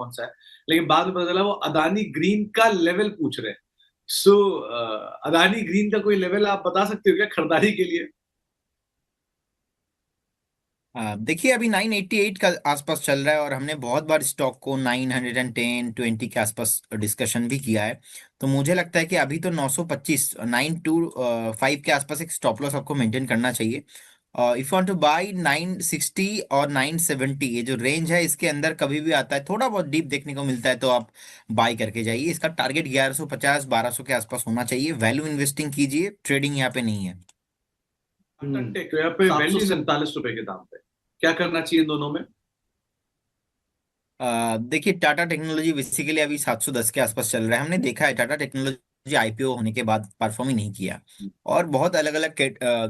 कौन सा है, लेकिन बाद में पता चला वो अदानी ग्रीन का लेवल पूछ रहे हैं। सो अदानी ग्रीन का कोई लेवल आप बता सकते हो क्या खरीदारी के लिए? देखिए अभी 988 का आसपास चल रहा है और हमने बहुत बार स्टॉक को 910 20 के आसपास डिस्कशन भी किया है। तो मुझे लगता है कि अभी तो 925 925 के आसपास एक स्टॉप लॉस आपको मेंटेन करना चाहिए। इफ वांट टू बाय 960 और 970, ये जो रेंज है इसके अंदर कभी भी आता है, थोड़ा बहुत डीप देखने को मिलता है तो आप बाय करके जाइए। इसका टारगेट 1150 1200 के आसपास होना चाहिए। वैल्यू इन्वेस्टिंग कीजिए, ट्रेडिंग यहाँ पे नहीं है। टाटा टेक यहाँ पे वैल्यू 47 रुपए के दाम पे, क्या करना चाहिए इन दोनों में? देखिए टाटा टेक्नोलॉजी बेसिकली अभी 710 के आसपास चल रहा है। हमने देखा है टाटा टेक्नोलॉजी आईपीओ होने के बाद परफॉर्म ही नहीं किया, और बहुत अलग अलग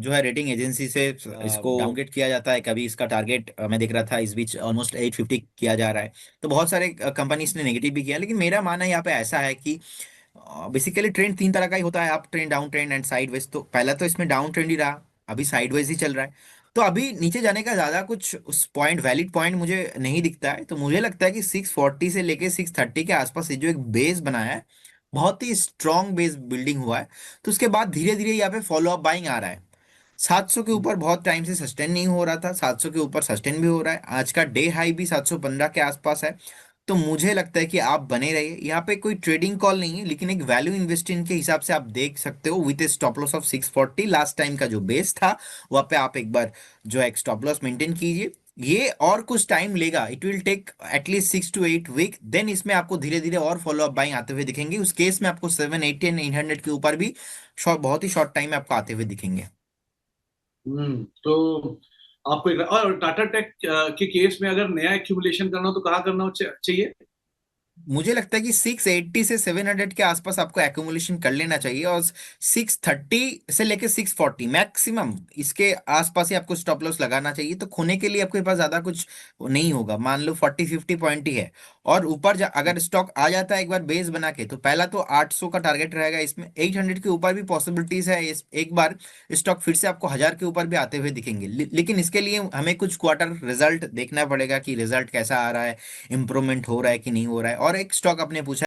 जो है रेटिंग एजेंसी से इसको डाउनग्रेड किया जाता है। कभी इसका टारगेट मैं देख रहा था इस बीच ऑलमोस्ट 850 किया जा रहा है। तो बहुत सारे कंपनीज ने नेगेटिव भी किया, लेकिन मेरा मानना यहाँ पे ऐसा है कि बेसिकली ट्रेंड तीन तरह का ही होता है, up trend, down trend and sideways. तो पहला तो इसमें डाउन ट्रेंड ही रहा, अभी साइडवेज ही चल रहा है। तो अभी नीचे जाने का ज्यादा कुछ उस पॉइंट वैलिड पॉइंट मुझे नहीं दिखता है। तो मुझे लगता है कि 640 से लेके 630 के आसपास ये जो एक बेस बनाया है, बहुत ही स्ट्रॉन्ग बेस बिल्डिंग हुआ है। तो उसके बाद धीरे धीरे यहाँ पे फॉलो अप बाइंग आ रहा है। 700 के ऊपर बहुत टाइम से सस्टेन नहीं हो रहा था, 700 के ऊपर सस्टेन भी हो रहा है। आज का डे हाई भी 715 के आसपास है। तो मुझे लगता है कि आप बने रहिए यहाँ पे। कोई ट्रेडिंग कॉल नहीं है, लेकिन एक वैल्यू इन्वेस्टिंग के हिसाब से आप देख सकते हो with A stop loss of 640। Last time का जो बेस था वहाँ पे आप एक बार जो है एक स्टॉप लॉस मेंटेन कीजिए। ये और कुछ टाइम लेगा, it will take at least 6 to 8 week, then इसमें आपको धीरे धीरे और फॉलो अप बाइंग आते हुए दिखेंगे। उस केस में आपको 780 एंड 900 के ऊपर भी बहुत ही शॉर्ट टाइम में आपको आते हुए दिखेंगे। तो आपको और टाटा टेक के केस में अगर नया एक्यूमुलेशन करना हो तो कहाँ करना चाहिए? मुझे लगता है कि 680 से 700 के आसपास आपको एक्यूमुलेशन कर लेना चाहिए, और 630 से लेके 640 मैक्सिमम इसके आसपास ही आपको स्टॉप लॉस लगाना चाहिए। तो खोने के लिए आपके पास ज्यादा कुछ नहीं होगा। मान लो 40 50 पॉइंट ही है, और ऊपर अगर स्टॉक आ जाता है एक बार बेस बना के, तो पहला तो 800 का टारगेट रहेगा। इसमें 800 के ऊपर भी पॉसिबिलिटीज है। एक बार स्टॉक फिर से आपको 1000 के ऊपर भी आते हुए दिखेंगे। लेकिन इसके लिए हमें कुछ क्वार्टर रिजल्ट देखना पड़ेगा कि रिजल्ट कैसा आ रहा है, इंप्रूवमेंट हो रहा है कि नहीं हो रहा है। और एक स्टॉक आपने पूछा